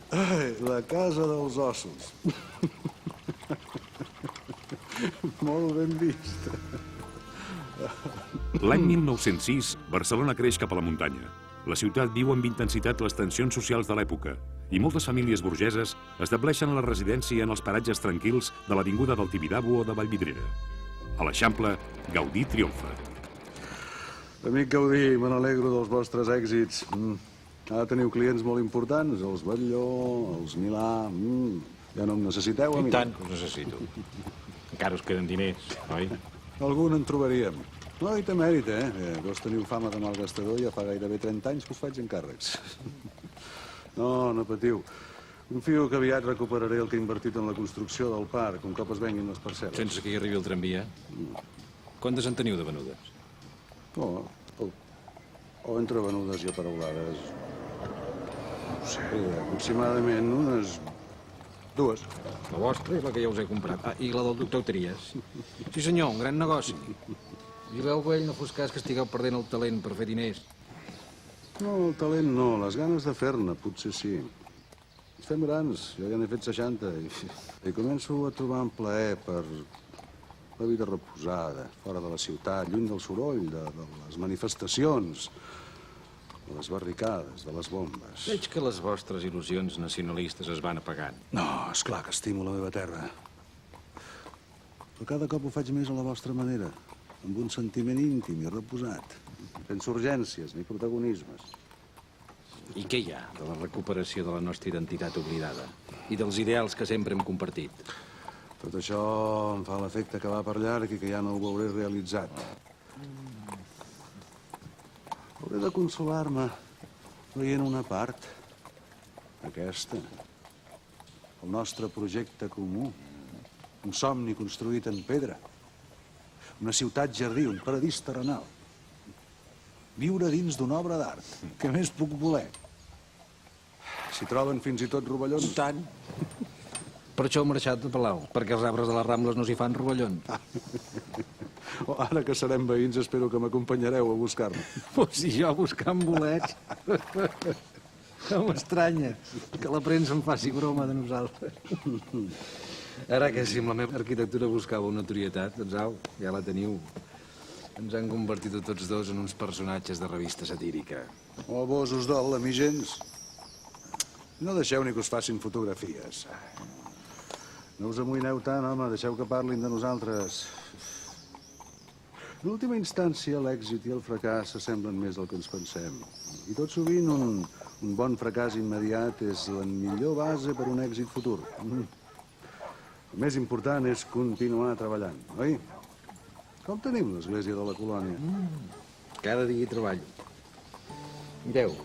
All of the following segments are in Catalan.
Ai, la casa dels ossos. Molt ben vist. L'any 1906, Barcelona creix cap a la muntanya. La ciutat viu amb intensitat les tensions socials de l'època i moltes famílies burgeses estableixen la residència en els paratges tranquils de l'avinguda del Tibidabo o de Vallvidrera. A l'Eixample, Gaudí triomfa. Amic Gaudí, me n'alegro dels vostres èxits. Ara teniu clients molt importants, els Batlló, els Milà... Ja no em necessiteu, amic? I tant que us necessito. Encara us queden diners, oi? Algun en trobaríem. No, i té mèrit, Vos teniu fama de malgastador i ja fa gairebé 30 anys que us faig encàrrecs. No, no patiu. Confio que aviat recuperaré el que he invertit en la construcció del parc, un cop es venguin les parcel·les. Sense que hi arribi el tramvia? Quantes en teniu de venudes? O entre venudes i aparaulades. No ho sé, aproximadament unes 2. La vostra és la que ja us he comprat. Ah, i la del doctor Trias. Sí, senyor, un gran negoci. Vigileu que ell no fos cas que estigueu perdent el talent per fer diners. No, el talent no, les ganes de fer-ne, potser sí. Ens fem grans, jo ja n'he fet 60 i començo a trobar un plaer per la vida reposada, fora de la ciutat, lluny del soroll, de les manifestacions, de les barricades, de les bombes. Veig que les vostres il·lusions nacionalistes es van apagant. No, esclar que estimo la meva terra. Però cada cop ho faig més a la vostra manera, amb un sentiment íntim i reposat, sense urgències ni protagonismes. I què hi ha de la recuperació de la nostra identitat oblidada? I dels ideals que sempre hem compartit? Tot això em fa l'efecte que va per llarg i que ja no ho veuré realitzat. Hauré de consolar-me veient una part, aquesta, el nostre projecte comú, un somni construït en pedra, una ciutat jardí, un paradís terrenal. Viure dins d'una obra d'art. Què més puc voler? S'hi troben fins i tot rovellons. Tant. Per això heu marxat de Palau, perquè els arbres de les Rambles no s'hi fan rovellons. Ara que serem veïns, espero que m'acompanyareu a buscar-me. Pues si jo buscant bolets... No m'estranya que la premsa em faci broma de nosaltres. Ara que si amb la meva arquitectura buscava una notorietat, doncs au, ja la teniu. Ens han convertit a tots dos en uns personatges de revista satírica. O vos us dol, a mi gens. No deixeu ni que us facin fotografies. No us amoïneu tant, home, deixeu que parlin de nosaltres. En última instància, l'èxit i el fracàs s'assemblen més del que ens pensem. I tot sovint un bon fracàs immediat és la millor base per un èxit futur. El més important és continuar treballant, oi? Com tenim l'església de la colònia? Cada dia hi treballo. Mireu.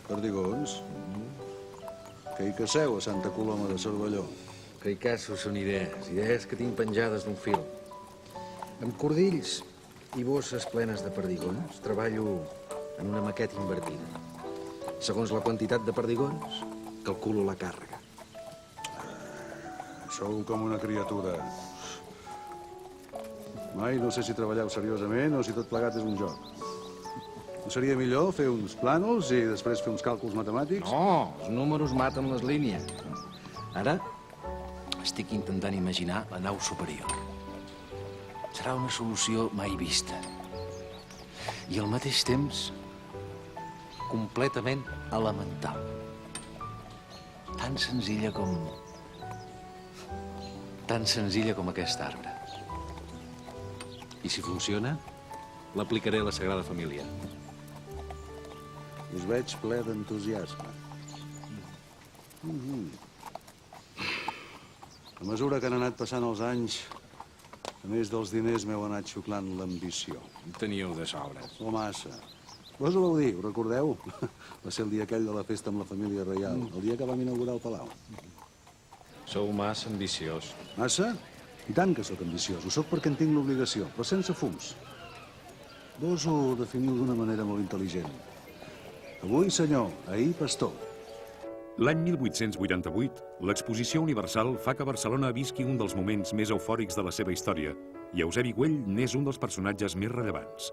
Perdigons? Que hi caseu a Santa Coloma de Cervelló? Que hi caso són idees que tinc penjades d'un fil. Amb cordills i bosses plenes de perdigons, treballo en una maqueta invertida. Segons la quantitat de perdigons, calculo la càrrega. Sou com una criatura. Mai no sé si treballeu seriosament o si tot plegat és un joc. No seria millor fer uns plànols i després fer uns càlculs matemàtics? No, els números maten les línies. Ara estic intentant imaginar la nau superior. Serà una solució mai vista. I al mateix temps, completament elemental. Tan senzilla com aquest arbre. I si funciona, l'aplicaré a la Sagrada Família. Us veig ple d'entusiasme. A mesura que han anat passant els anys, a més dels diners m'heu anat xuclant l'ambició. Teníeu de sobres. O massa. Vos ho vau dir, ho recordeu? Va ser el dia aquell de la festa amb la família reial, el dia que vam inaugurar el palau. Sou massa ambiciós. Massa? I tant que sóc ambiciós. Ho sóc perquè en tinc l'obligació, però sense fums. Vos ho definiu d'una manera molt intel·ligent. Avui senyor, ahir pastor. L'any 1888, l'Exposició Universal fa que Barcelona visqui un dels moments més eufòrics de la seva història i Eusebi Güell n'és un dels personatges més rellevants.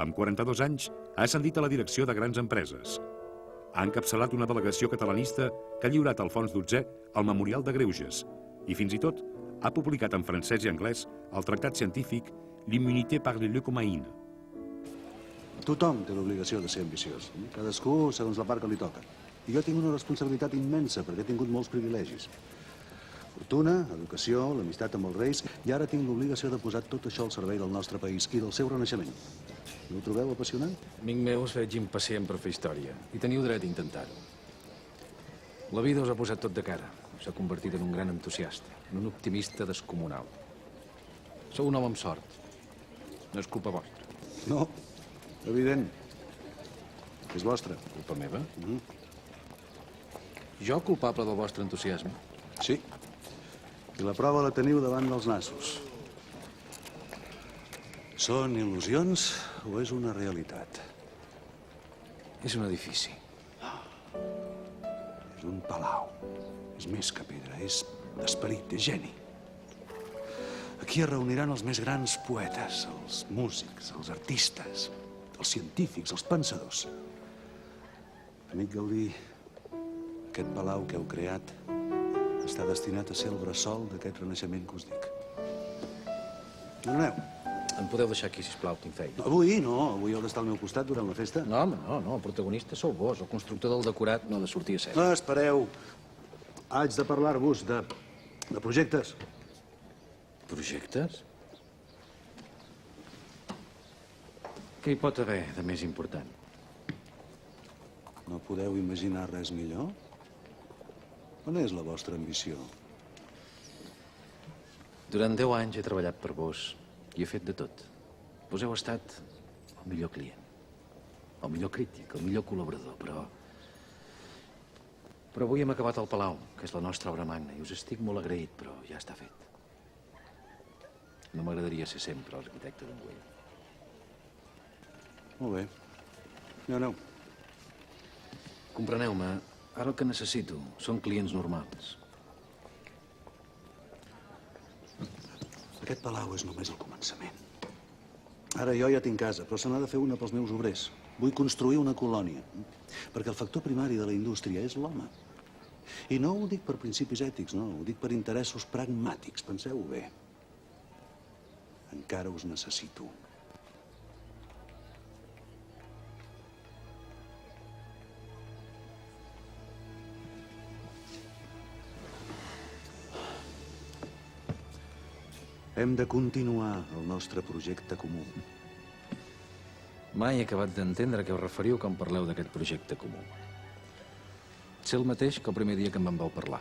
Amb 42 anys, ha ascendit a la direcció de grans empreses. Ha encapçalat una delegació catalanista que ha lliurat al Fons XII el Memorial de Greuges i, fins i tot, ha publicat en francès i anglès el tractat científic L'immunité par le leucomaïne. Tothom té l'obligació de ser ambiciós. Cadascú segons la part que li toca. I jo tinc una responsabilitat immensa perquè he tingut molts privilegis. Fortuna, educació, l'amistat amb els reis, i ara tinc l'obligació de posar tot això al servei del nostre país i del seu renaixement. No ho trobeu apassionant? Amic meu, us veig impacient per fer història. I teniu dret a intentar-ho. La vida us ha posat tot de cara. Us ha convertit en un gran entusiasta, en un optimista descomunal. Sou un home amb sort. No és culpa vostra. No, evident. És vostra. Culpa meva? Jo culpable del vostre entusiasme? Sí. I la prova la teniu davant dels nassos. Són il·lusions o és una realitat? És un edifici. És un palau. És més que pedra, és esperit, és geni. Aquí es reuniran els més grans poetes, els músics, els artistes, els científics, els pensadors. Amic Gaudí, aquest palau que heu creat està destinat a ser el bressol d'aquest renaixement que us dic. On aneu? Em podeu deixar aquí, sisplau, tinc feina. Avui no, avui heu d'estar al meu costat durant la festa. No, home, no, el protagonista sou vos. El constructor del decorat no ha de sortir a ser. No, espereu. Haig de parlar-vos de projectes. Projectes? Què hi pot haver de més important? No podeu imaginar res millor? On és la vostra ambició? Durant 10 anys he treballat per vos i he fet de tot. Vos heu estat el millor client, el millor crític, el millor col·laborador, però avui hem acabat el Palau, que és la nostra obra magna, i us estic molt agraït, però ja està fet. No m'agradaria ser sempre l'arquitecte d'un Güell. Molt bé. Aneu. Compreneu-me, ara el que necessito són clients normals. Aquest palau és només el començament. Ara jo ja tinc casa, però se n'ha de fer una pels meus obrers. Vull construir una colònia, perquè el factor primari de la indústria és l'home. I no ho dic per principis ètics, no, ho dic per interessos pragmàtics, penseu-ho bé. Encara us necessito. Hem de continuar el nostre projecte comú. Mai he acabat d'entendre a què us referiu quan parleu d'aquest projecte comú. Sé el mateix que el primer dia que em vau parlar.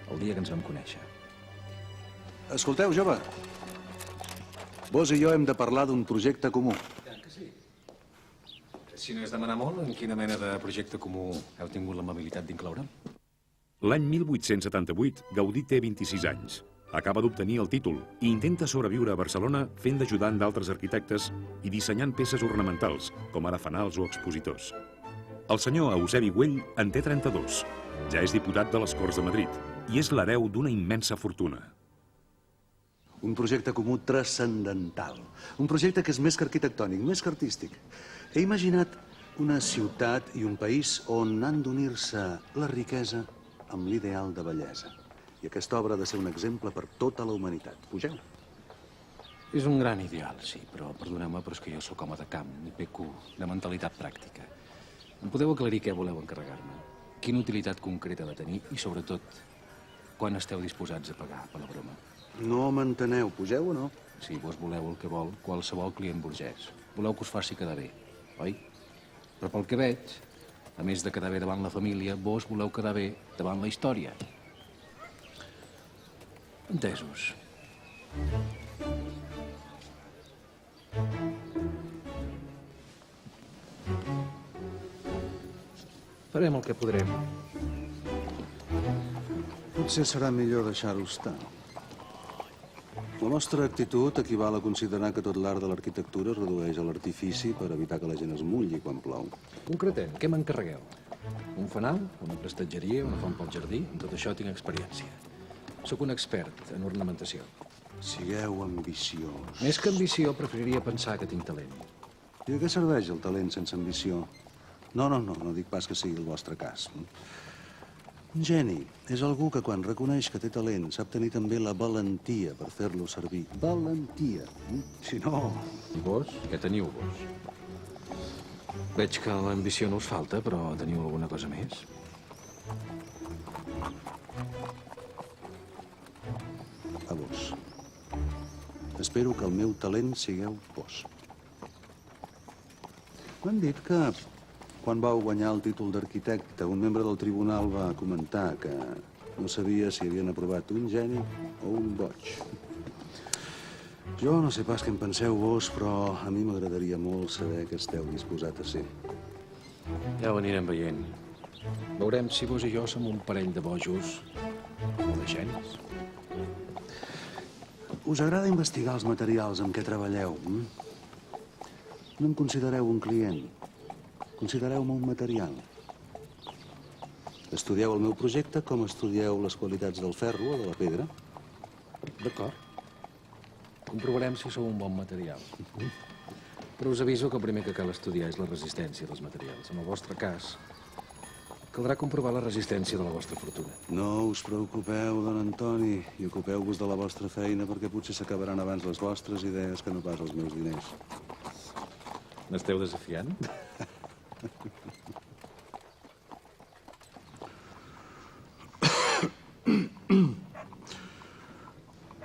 El dia que ens vam conèixer. Escolteu, jove. Vos i jo hem de parlar d'un projecte comú. Que sí? Si no és demanar molt, en quina mena de projecte comú heu tingut l'amabilitat d'incloure'm? L'any 1878, Gaudí té 26 anys. Acaba d'obtenir el títol i intenta sobreviure a Barcelona fent d'ajudant d'altres arquitectes i dissenyant peces ornamentals, com ara fanals o expositors. El senyor Eusebi Güell en té 32. Ja és diputat de les Corts de Madrid i és l'hereu d'una immensa fortuna. Un projecte comú transcendental. Un projecte que és més que arquitectònic, més que artístic. He imaginat una ciutat i un país on han d'unir-se la riquesa amb l'ideal de bellesa. I aquesta obra ha de ser un exemple per tota la humanitat. Pugeu. És un gran ideal, sí, però perdoneu-me, però és que jo sóc home de camp i peco de mentalitat pràctica. Em podeu aclarir què voleu encarregar-me? Quina utilitat concreta ha de tenir i, sobretot, quan esteu disposats a pagar per la broma? No m'enteneu. Pugeu o no? Si vos voleu el que vol qualsevol client burgès. Voleu que us faci quedar bé, oi? Però pel que veig, a més de quedar bé davant la família, vos voleu quedar bé davant la història. Entesos. Farem el que podrem. Potser serà millor deixar-ho estar. La nostra actitud equival a considerar que tot l'art de l'arquitectura es redueix a l'artifici per evitar que la gent es mulli quan plou. Concretem, què m'encarregueu? Un fanal, una prestatgeria, una font pel jardí? En tot això tinc experiència. Sóc un expert en ornamentació. Sigueu ambiciós. Més que ambició, preferiria pensar que tinc talent. I de què serveix el talent sense ambició? No dic pas que sigui el vostre cas. Un geni és algú que quan reconeix que té talent sap tenir també la valentia per fer-lo servir. Valentia. Si no... I vos? Què teniu, vos? Veig que l'ambició no us falta, però teniu alguna cosa més? A vos. Espero que el meu talent sigueu vos. M'han dit que quan vau guanyar el títol d'arquitecte, un membre del tribunal va comentar que no sabia si havien aprovat un geni o un boig. Jo no sé pas què en penseu vos, però a mi m'agradaria molt saber què esteu disposat a ser. Ja ho anirem veient. Veurem si vos i jo som un parell de bojos o de genis. Us agrada investigar els materials amb què treballeu? No em considereu un client. Considereu-me un material. Estudieu el meu projecte com estudieu les qualitats del ferro o de la pedra. D'acord. Comprovarem si sou un bon material. Però us aviso que el primer que cal estudiar és la resistència dels materials. En el vostre cas, caldrà comprovar la resistència de la vostra fortuna. No us preocupeu, don Antoni, i ocupeu-vos de la vostra feina perquè potser s'acabaran abans les vostres idees que no pas els meus diners. N'esteu desafiant?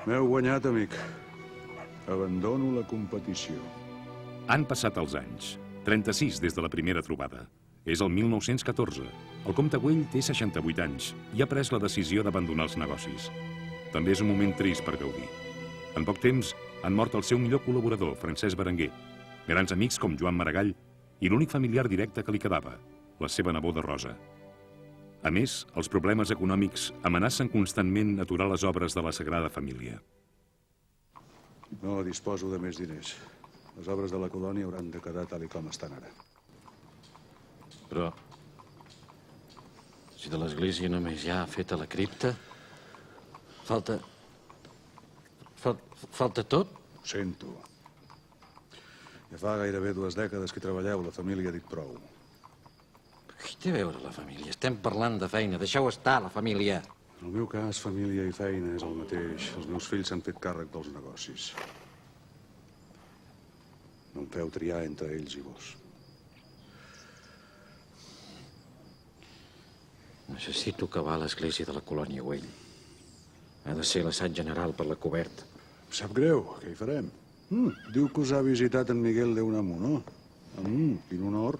M'heu guanyat, amic. Abandono la competició. Han passat els anys. 36 des de la primera trobada. És el 1914. El comte Güell té 68 anys i ha pres la decisió d'abandonar els negocis. També és un moment trist per Gaudí. En poc temps han mort el seu millor col·laborador, Francesc Berenguer, grans amics com Joan Maragall i l'únic familiar directe que li quedava, la seva neboda Rosa. A més, els problemes econòmics amenacen constantment aturar les obres de la Sagrada Família. No disposo de més diners. Les obres de la colònia hauran de quedar tal i com estan ara. Però... si de l'església només hi ha feta la cripta... Falta tot? Ho sento. Ja fa gairebé 2 dècades que hi treballeu, la família ha dit prou. Què té a veure la família? Estem parlant de feina. Deixeu estar, la família. En el meu cas, família i feina és el mateix. Els meus fills s'han fet càrrec dels negocis. No em feu triar entre ells i vos. Necessito acabar l'església de la colònia Güell. Ha de ser l'assaig general per la coberta. Em sap greu, què hi farem? Diu que us ha visitat en Miguel de Unamuno. Quin honor.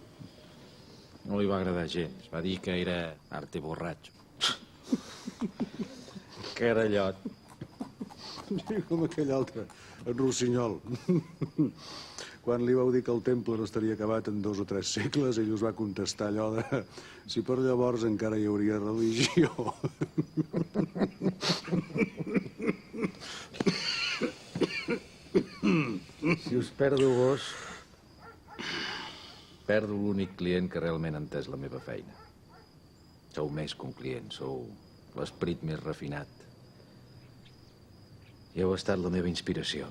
No li va agradar gens. Va dir que era arte borratxo. Carallot. Sí, com aquell altre, en Rossinyol. Quan li vau dir que el temple no estaria acabat en 2 o 3 segles, ell us va contestar allò de... si per llavors encara hi hauria religió. Si us perdo vos, perdo l'únic client que realment ha entès la meva feina. Sou més que un client, sou l'esperit més refinat. I heu estat la meva inspiració.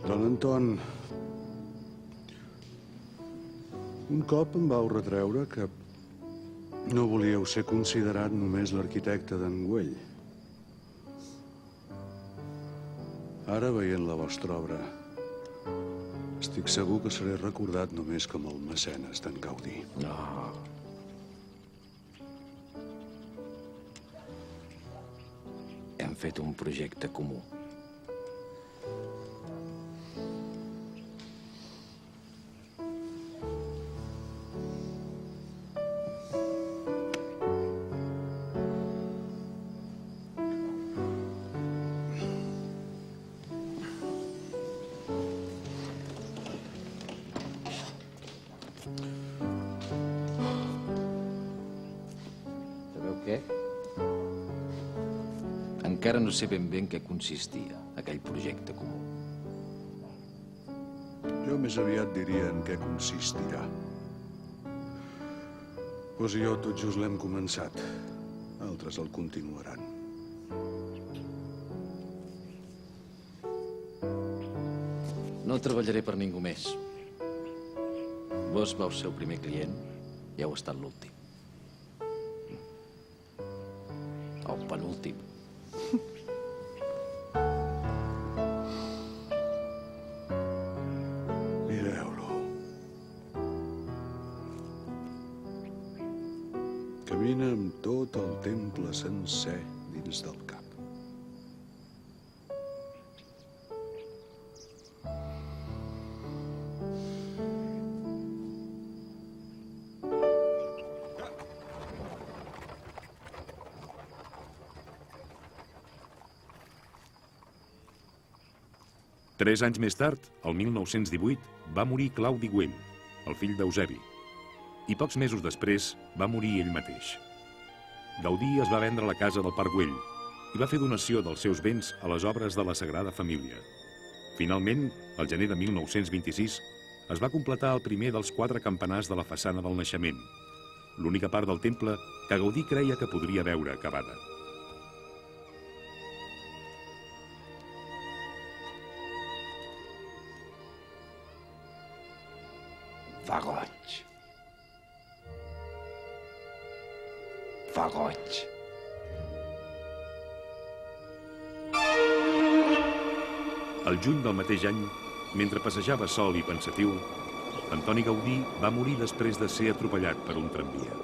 Don Anton, un cop em vau retreure que no volíeu ser considerat només l'arquitecte d'en Güell. Ara, veient la vostra obra, estic segur que seré recordat només com el mecenes d'en Gaudí. No. Hem fet un projecte comú. Sabeu què? encara no sé ben bé en què consistia aquell projecte comú. Jo més aviat diria en què consistirà. Vos i jo tot just l'hem començat. Altres el continuaran. No treballaré per ningú més. Vos vau ser el primer client i heu estat l'últim. El penúltim. Mireu-lo. Camina amb tot el temple sencer dins del cap. Tres anys més tard, el 1918, va morir Claudi Güell, el fill d'Eusebi. I pocs mesos després va morir ell mateix. Gaudí es va vendre la casa del Parc Güell i va fer donació dels seus béns a les obres de la Sagrada Família. Finalment, al gener de 1926, es va completar el primer dels 4 campanars de la façana del naixement, l'única part del temple que Gaudí creia que podria veure acabada. Fa goig. Fa goig. Al juny del mateix any, mentre passejava sol i pensatiu, Antoni Gaudí va morir després de ser atropellat per un tramvia.